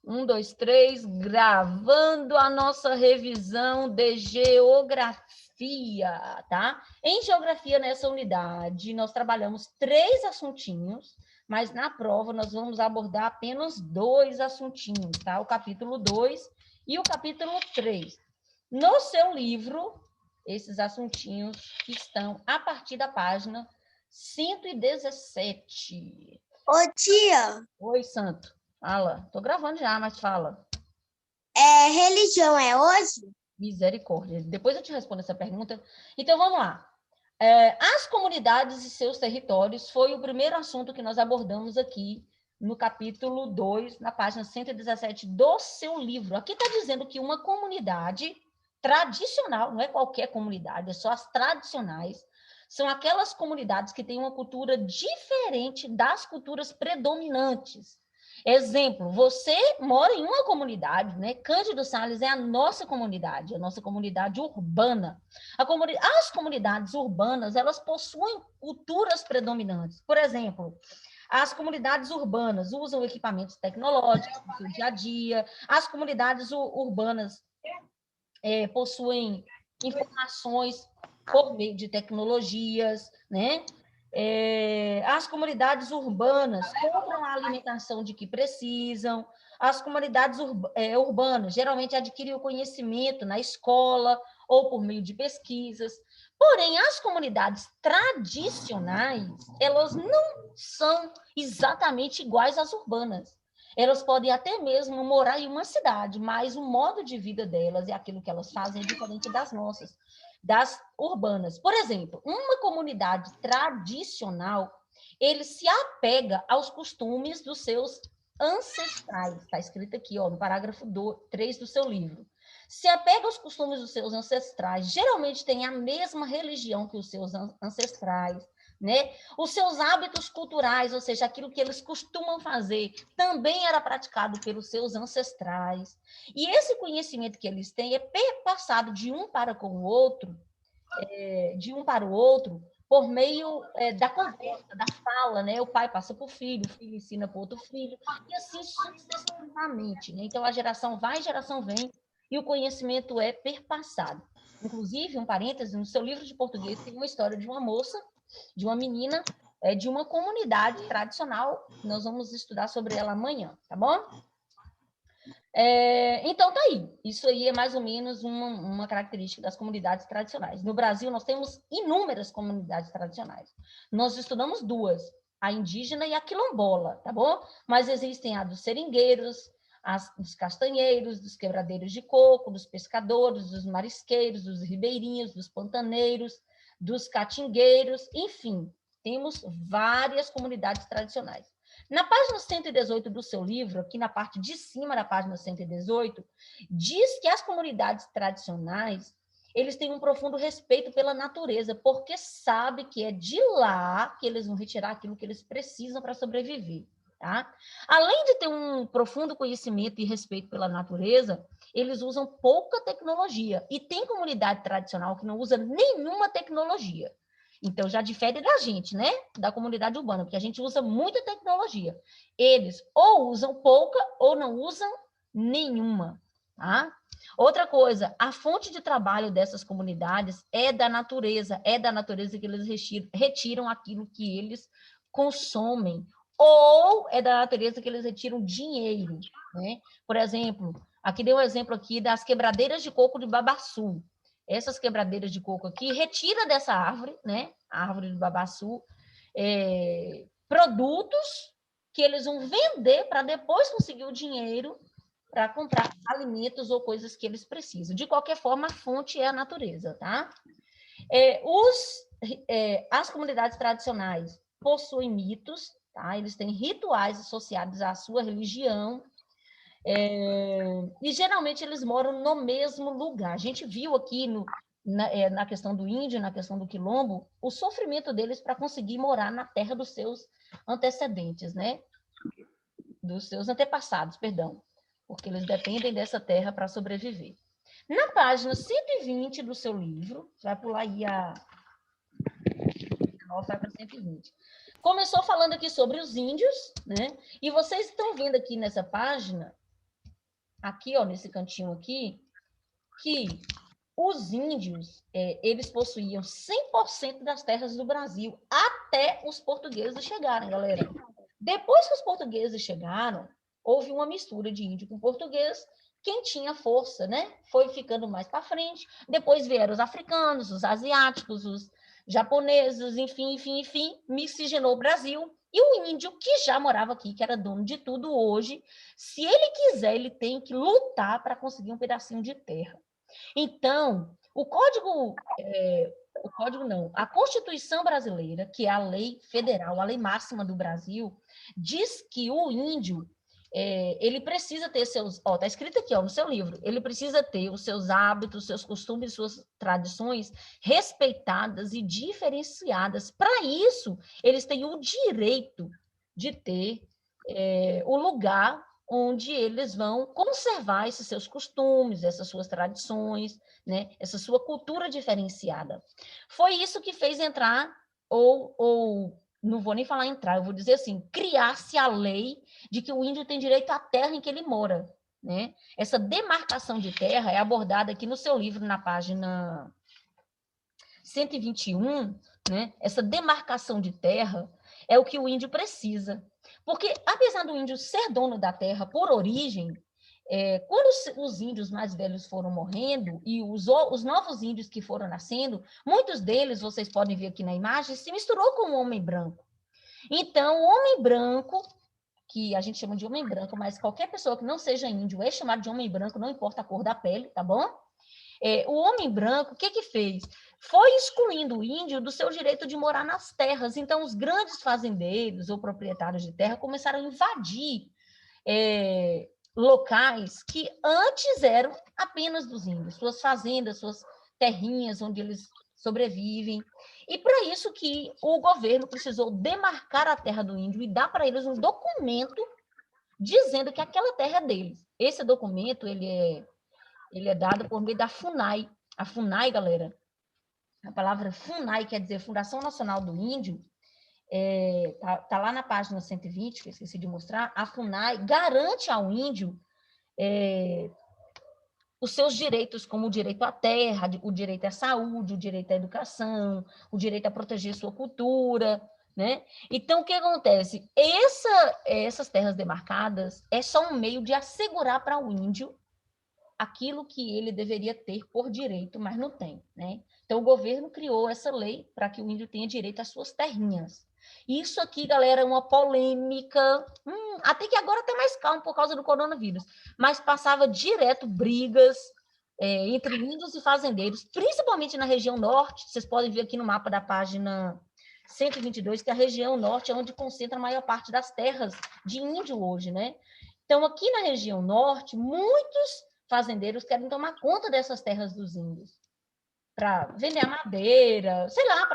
Um, dois, três, gravando a nossa revisão de geografia, tá? Em geografia, nessa unidade, nós trabalhamos 3 assuntinhos, mas na prova nós vamos abordar apenas 2 assuntinhos, tá? O capítulo 2 e o capítulo 3. No seu livro, esses assuntinhos estão a partir da página 117. Ô, tia, Oi, Santo. Fala. Tô gravando já, mas fala. religião é hoje? Misericórdia. Depois eu te respondo essa pergunta. Então, vamos lá. As comunidades e seus territórios foi o primeiro assunto que nós abordamos aqui no capítulo 2, na página 117 do seu livro. Aqui está dizendo que uma comunidade tradicional, não é qualquer comunidade, é só as tradicionais, são aquelas comunidades que têm uma cultura diferente das culturas predominantes. Exemplo, você mora em uma comunidade, né? Cândido Sales é a nossa comunidade urbana. As comunidades urbanas, elas possuem culturas predominantes. Por exemplo, as comunidades urbanas usam equipamentos tecnológicos no seu dia a dia, as comunidades urbanas possuem informações por meio de tecnologias, né? As comunidades urbanas compram a alimentação de que precisam, as comunidades urbanas geralmente adquirem o conhecimento na escola ou por meio de pesquisas. Porém, as comunidades tradicionais, elas não são exatamente iguais às urbanas. Elas podem até mesmo morar em uma cidade, mas o modo de vida delas e aquilo que elas fazem é diferente das nossas, das urbanas. Por exemplo, uma comunidade tradicional, ele se apega aos costumes dos seus ancestrais. Está escrito aqui, ó, no parágrafo 3 do seu livro. Se apega aos costumes dos seus ancestrais, geralmente tem a mesma religião que os seus ancestrais, né? Os seus hábitos culturais, ou seja, aquilo que eles costumam fazer, também era praticado pelos seus ancestrais. E esse conhecimento que eles têm é passado de um para o outro, por meio da conversa, da fala, né? O pai passa para o filho ensina para o outro filho, e assim sucessivamente, né? Então, a geração vai, geração vem, e o conhecimento é perpassado. Inclusive, um parêntese, no seu livro de português tem uma história de uma moça, de uma menina, de uma comunidade tradicional. Nós vamos estudar sobre ela amanhã, tá bom? Então, tá aí. Isso aí é mais ou menos uma característica das comunidades tradicionais. No Brasil, nós temos inúmeras comunidades tradicionais. Nós estudamos 2, a indígena e a quilombola, tá bom? Mas existem a dos seringueiros, dos castanheiros, dos quebradeiros de coco, dos pescadores, dos marisqueiros, dos ribeirinhos, dos pantaneiros, dos catingueiros, enfim, temos várias comunidades tradicionais. Na página 118 do seu livro, aqui na parte de cima da página 118, diz que as comunidades tradicionais, eles têm um profundo respeito pela natureza, porque sabe que é de lá que eles vão retirar aquilo que eles precisam para sobreviver. Tá? Além de ter um profundo conhecimento e respeito pela natureza, eles usam pouca tecnologia. E tem comunidade tradicional que não usa nenhuma tecnologia. Então, já difere da gente, né? Da comunidade urbana, porque a gente usa muita tecnologia. Eles ou usam pouca ou não usam nenhuma, tá? Outra coisa, a fonte de trabalho dessas comunidades é da natureza que eles retiram aquilo que eles consomem, ou é da natureza que eles retiram dinheiro, né? Por exemplo, aqui deu um exemplo aqui das quebradeiras de coco de Babaçu. Essas quebradeiras de coco aqui retira dessa árvore, né? A árvore do babaçu, produtos que eles vão vender para depois conseguir o dinheiro para comprar alimentos ou coisas que eles precisam. De qualquer forma, a fonte é a natureza, tá? As comunidades tradicionais possuem mitos, tá? Eles têm rituais associados à sua religião, e geralmente eles moram no mesmo lugar. A gente viu aqui na questão do índio, na questão do quilombo, o sofrimento deles para conseguir morar na terra dos seus antecedentes, né? Dos seus antepassados, perdão, porque eles dependem dessa terra para sobreviver. Na página 120 do seu livro, você vai pular aí vai para 120. Começou falando aqui sobre os índios, né? E vocês estão vendo aqui nessa página aqui, ó, nesse cantinho aqui, que os índios, eles possuíam 100% das terras do Brasil, até os portugueses chegarem, galera. Depois que os portugueses chegaram, houve uma mistura de índio com português. Quem tinha força, né, foi ficando mais para frente. Depois vieram os africanos, os asiáticos, os japoneses, enfim, miscigenou o Brasil. E o índio que já morava aqui, que era dono de tudo hoje, se ele quiser, ele tem que lutar para conseguir um pedacinho de terra. Então, a Constituição brasileira, que é a lei federal, a lei máxima do Brasil, diz que o índio, ele precisa ter seus, está escrito aqui, no seu livro, ele precisa ter os seus hábitos, seus costumes, suas tradições respeitadas e diferenciadas. Para isso, eles têm o direito de ter o lugar onde eles vão conservar esses seus costumes, essas suas tradições, né? Essa sua cultura diferenciada. Foi isso que fez entrar, ou não vou nem falar entrar, eu vou dizer assim, criar-se a lei de que o índio tem direito à terra em que ele mora, né? Essa demarcação de terra é abordada aqui no seu livro, na página 121, né? Essa demarcação de terra é o que o índio precisa. Porque, apesar do índio ser dono da terra por origem, quando os índios mais velhos foram morrendo e os novos índios que foram nascendo, muitos deles, vocês podem ver aqui na imagem, se misturou com o homem branco. Então, o homem branco, que a gente chama de homem branco, mas qualquer pessoa que não seja índio é chamado de homem branco, não importa a cor da pele, tá bom? O homem branco, o que fez? Foi excluindo o índio do seu direito de morar nas terras. Então, os grandes fazendeiros ou proprietários de terra começaram a invadir locais que antes eram apenas dos índios, suas fazendas, suas terrinhas onde eles sobrevivem. E para isso que o governo precisou demarcar a terra do índio e dar para eles um documento dizendo que aquela terra é deles. Esse documento, ele é dado por meio da FUNAI. A FUNAI, galera, a palavra FUNAI quer dizer Fundação Nacional do Índio, tá lá na página 120, que eu esqueci de mostrar. A FUNAI garante ao índio os seus direitos, como o direito à terra, o direito à saúde, o direito à educação, o direito a proteger sua cultura, né? Então, o que acontece? Essas terras demarcadas é só um meio de assegurar para o índio aquilo que ele deveria ter por direito, mas não tem, né? Então, o governo criou essa lei para que o índio tenha direito às suas terrinhas. Isso aqui, galera, é uma polêmica, até que agora está mais calmo por causa do coronavírus, mas passava direto brigas entre índios e fazendeiros, principalmente na região norte. Vocês podem ver aqui no mapa da página 122, que a região norte é onde concentra a maior parte das terras de índio hoje, né? Então, aqui na região norte, muitos fazendeiros querem tomar conta dessas terras dos índios para vender a madeira, sei lá,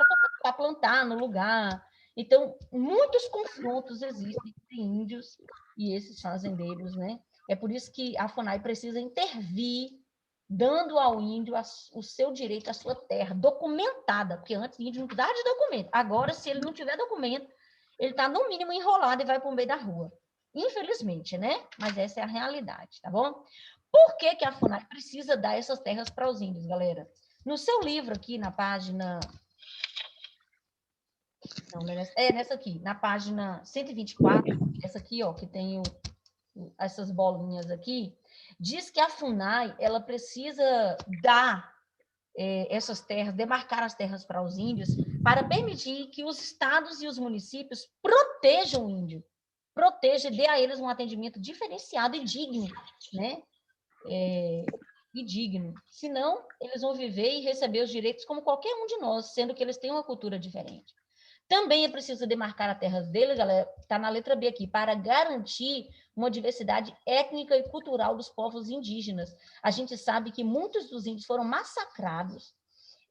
para plantar no lugar. Então, muitos confrontos existem entre índios e esses fazendeiros, né? É por isso que a FUNAI precisa intervir, dando ao índio o seu direito à sua terra, documentada, porque antes o índio não precisava de documento. Agora, se ele não tiver documento, ele está, no mínimo, enrolado e vai para o meio da rua. Infelizmente, né? Mas essa é a realidade, tá bom? Por que a FUNAI precisa dar essas terras para os índios, galera? No seu livro aqui, na página... Não, nessa aqui, na página 124, essa aqui, ó, que tem essas bolinhas aqui, diz que a FUNAI, ela precisa dar essas terras, demarcar as terras para os índios, para permitir que os estados e os municípios protejam o índio, proteja e dê a eles um atendimento diferenciado e digno, né? E digno. Senão, eles vão viver e receber os direitos como qualquer um de nós, sendo que eles têm uma cultura diferente. Também é preciso demarcar as terras deles, galera, está na letra B aqui, para garantir uma diversidade étnica e cultural dos povos indígenas. A gente sabe que muitos dos índios foram massacrados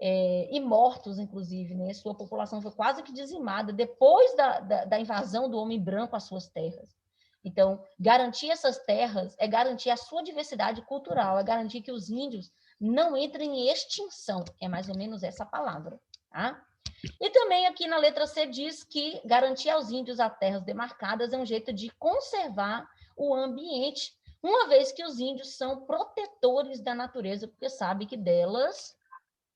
e mortos, inclusive, né? Sua população foi quase que dizimada depois da invasão do homem branco às suas terras. Então, garantir essas terras é garantir a sua diversidade cultural, é garantir que os índios não entrem em extinção. É mais ou menos essa palavra, tá? E também aqui na letra C diz que garantir aos índios as terras demarcadas é um jeito de conservar o ambiente, uma vez que os índios são protetores da natureza, porque sabe que delas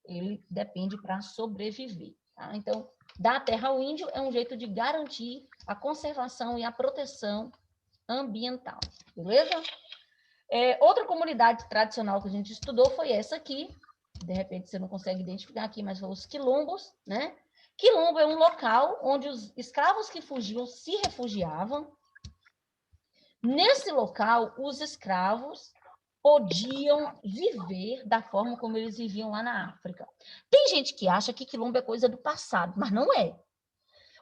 ele depende para sobreviver. Tá? Então, dar a terra ao índio é um jeito de garantir a conservação e a proteção ambiental, beleza? Outra comunidade tradicional que a gente estudou foi essa aqui. De repente você não consegue identificar aqui, mas foram os quilombos, né? Quilombo é um local onde os escravos que fugiam se refugiavam. Nesse local, os escravos podiam viver da forma como eles viviam lá na África. Tem gente que acha que quilombo é coisa do passado, mas não é.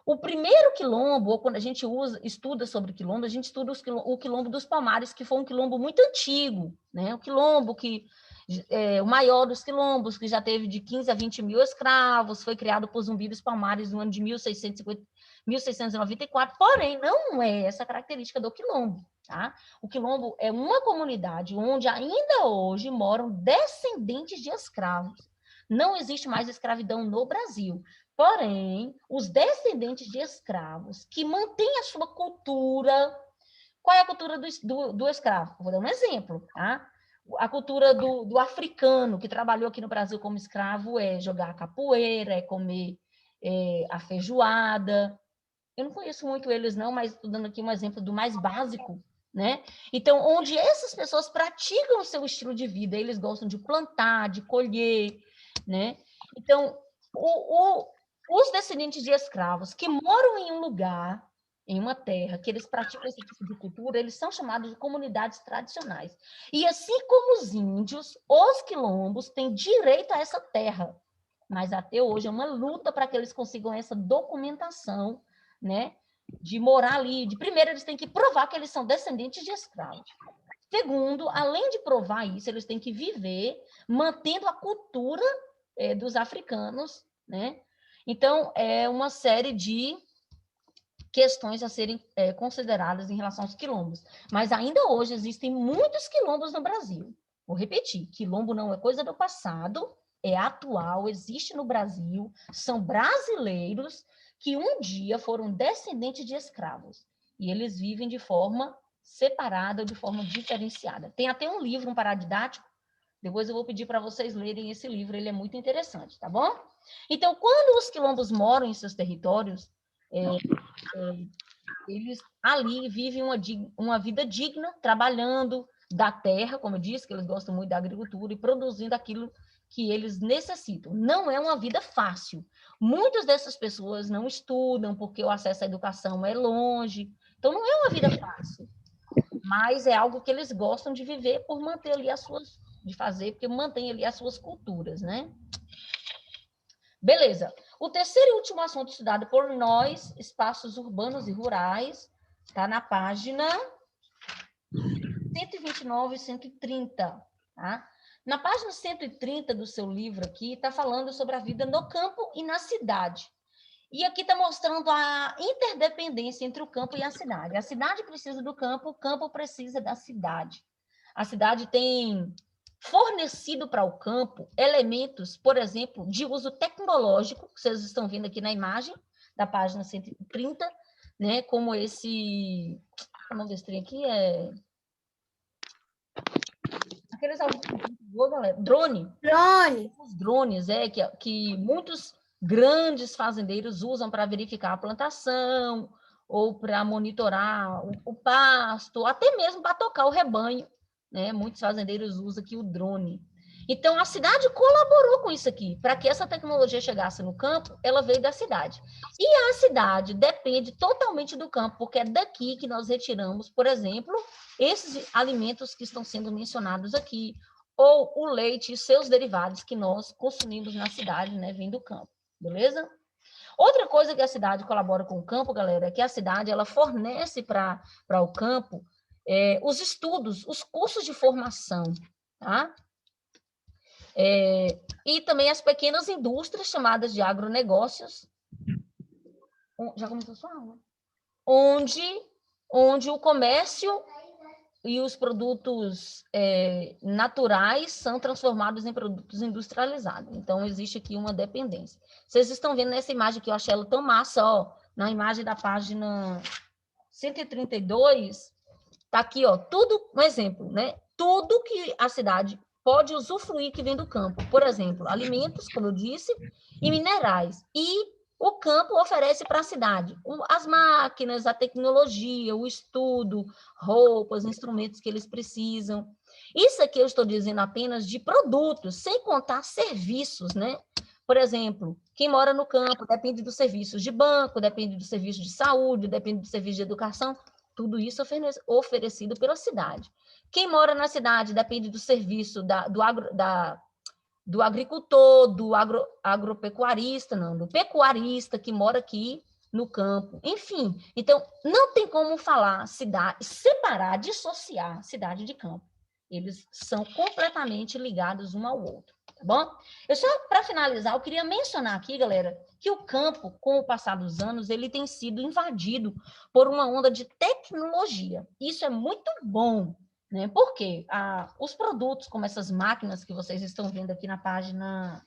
O primeiro quilombo, ou quando a gente estuda sobre quilombo, a gente estuda o quilombo dos Palmares, que foi um quilombo muito antigo, né? O quilombo que o maior dos quilombos, que já teve de 15 a 20 mil escravos, foi criado por Zumbi dos Palmares no ano de 1694, porém, não é essa característica do quilombo. Tá? O quilombo é uma comunidade onde ainda hoje moram descendentes de escravos. Não existe mais escravidão no Brasil. Porém, os descendentes de escravos que mantêm a sua cultura. Qual é a cultura do escravo? Vou dar um exemplo. Tá? A cultura do africano que trabalhou aqui no Brasil como escravo é jogar capoeira, é comer a feijoada. Eu não conheço muito eles, não, mas estou dando aqui um exemplo do mais básico, né? Então, onde essas pessoas praticam o seu estilo de vida, eles gostam de plantar, de colher, né? Então, os descendentes de escravos que moram em um lugar, em uma terra, que eles praticam esse tipo de cultura, eles são chamados de comunidades tradicionais. E assim como os índios, os quilombos têm direito a essa terra, mas até hoje é uma luta para que eles consigam essa documentação, né, de morar ali. Primeiro, eles têm que provar que eles são descendentes de escravos. Segundo, além de provar isso, eles têm que viver mantendo a cultura dos africanos, né? Então, é uma série de questões a serem consideradas em relação aos quilombos. Mas ainda hoje existem muitos quilombos no Brasil. Vou repetir, quilombo não é coisa do passado, é atual, existe no Brasil, são brasileiros que um dia foram descendentes de escravos. E eles vivem de forma separada, de forma diferenciada. Tem até um livro, um paradidático, depois eu vou pedir para vocês lerem esse livro, ele é muito interessante, tá bom? Então, quando os quilombos moram em seus territórios, eles ali vivem uma vida digna, trabalhando da terra, como eu disse, que eles gostam muito da agricultura, e produzindo aquilo que eles necessitam. Não é uma vida fácil. Muitas dessas pessoas não estudam porque o acesso à educação é longe. Então, não é uma vida fácil. Mas é algo que eles gostam de viver por manter ali de fazer, porque mantém ali as suas culturas, né? Beleza. O terceiro e último assunto estudado por nós, espaços urbanos e rurais, está na página 129 e 130, tá? Na página 130 do seu livro aqui, está falando sobre a vida no campo e na cidade. E aqui está mostrando a interdependência entre o campo e a cidade. A cidade precisa do campo, o campo precisa da cidade. A cidade tem fornecido para o campo elementos, por exemplo, de uso tecnológico, que vocês estão vendo aqui na imagem da página 130, né? Como esse... Vamos ver esse trem aqui, aqueles drone. Os drones, que muitos grandes fazendeiros usam para verificar a plantação, ou para monitorar o pasto, até mesmo para tocar o rebanho, né? Muitos fazendeiros usam aqui o drone. Então, a cidade colaborou com isso aqui. Para que essa tecnologia chegasse no campo, ela veio da cidade. E a cidade depende totalmente do campo, porque é daqui que nós retiramos, por exemplo, esses alimentos que estão sendo mencionados aqui, ou o leite e seus derivados que nós consumimos na cidade, né, vem do campo, beleza? Outra coisa que a cidade colabora com o campo, galera, é que a cidade ela fornece para o campo os estudos, os cursos de formação, tá? E também as pequenas indústrias chamadas de agronegócios. Já começou a sua aula? Onde o comércio e os produtos naturais são transformados em produtos industrializados. Então, existe aqui uma dependência. Vocês estão vendo nessa imagem que eu achei ela tão massa, ó, na imagem da página 132, Tá aqui, ó, tudo, um exemplo, né? Tudo que a cidade pode usufruir que vem do campo. Por exemplo, alimentos, como eu disse, e minerais. E o campo oferece para a cidade as máquinas, a tecnologia, o estudo, roupas, instrumentos que eles precisam. Isso aqui eu estou dizendo apenas de produtos, sem contar serviços, né? Por exemplo, quem mora no campo depende dos serviços de banco, depende do serviço de saúde, depende do serviço de educação. Tudo isso oferecido pela cidade. Quem mora na cidade depende do serviço do agricultor, do agropecuarista, não, do pecuarista que mora aqui no campo. Enfim, então, não tem como falar cidade, separar, dissociar cidade de campo. Eles são completamente ligados um ao outro, tá bom? Eu só, para finalizar, eu queria mencionar aqui, galera, que o campo, com o passar dos anos, ele tem sido invadido por uma onda de tecnologia. Isso é muito bom, né? Por quê? Os produtos, como essas máquinas que vocês estão vendo aqui na página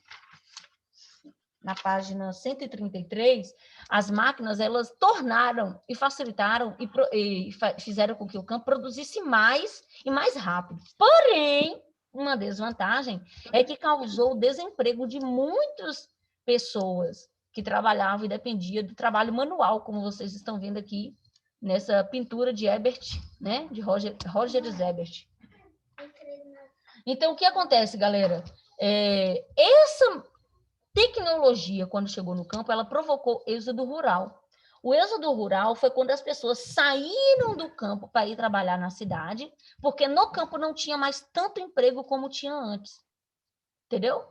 133, as máquinas, elas tornaram e facilitaram e fizeram com que o campo produzisse mais e mais rápido. Porém, uma desvantagem é que causou o desemprego de muitas pessoas que trabalhavam e dependiam do trabalho manual, como vocês estão vendo aqui nessa pintura de Ebert, né? De Roger Ebert. Então, o que acontece, galera? Essa tecnologia, quando chegou no campo, ela provocou êxodo rural. O êxodo rural foi quando as pessoas saíram do campo para ir trabalhar na cidade, porque no campo não tinha mais tanto emprego como tinha antes. Entendeu?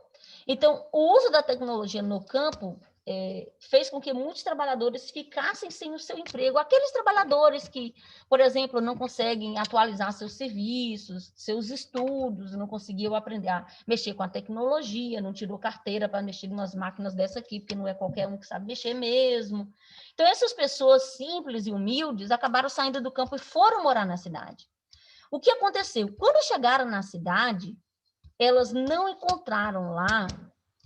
Então, o uso da tecnologia no campo fez com que muitos trabalhadores ficassem sem o seu emprego. Aqueles trabalhadores que, por exemplo, não conseguem atualizar seus serviços, seus estudos, não conseguiam aprender a mexer com a tecnologia, não tirou carteira para mexer em umas máquinas dessa aqui, porque não é qualquer um que sabe mexer mesmo. Então, essas pessoas simples e humildes acabaram saindo do campo e foram morar na cidade. O que aconteceu? Quando chegaram na cidade, elas não encontraram lá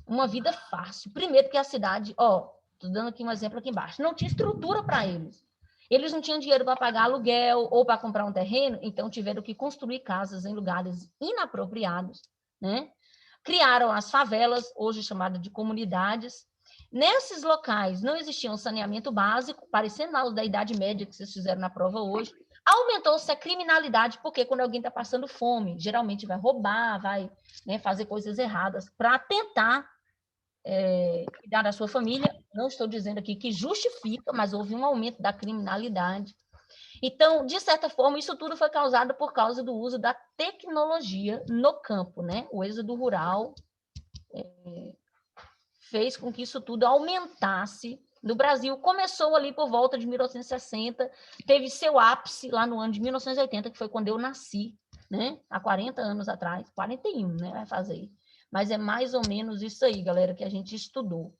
uma vida fácil. Primeiro porque a cidade, estou dando aqui um exemplo aqui embaixo, não tinha estrutura para eles. Eles não tinham dinheiro para pagar aluguel ou para comprar um terreno, então tiveram que construir casas em lugares inapropriados, né? Criaram as favelas, hoje chamadas de comunidades. Nesses locais não existia um saneamento básico, parecendo aos da Idade Média que vocês fizeram na prova hoje. Aumentou-se a criminalidade, porque quando alguém está passando fome, geralmente vai roubar, vai, né, fazer coisas erradas para tentar cuidar da sua família. Não estou dizendo aqui que justifica, mas houve um aumento da criminalidade. Então, de certa forma, isso tudo foi causado por causa do uso da tecnologia no campo, né? O êxodo rural fez com que isso tudo aumentasse no Brasil. Começou ali por volta de 1960, teve seu ápice lá no ano de 1980, que foi quando eu nasci, né? Há 40 anos atrás, 41, né? Vai fazer. Mas é mais ou menos isso aí, galera, que a gente estudou.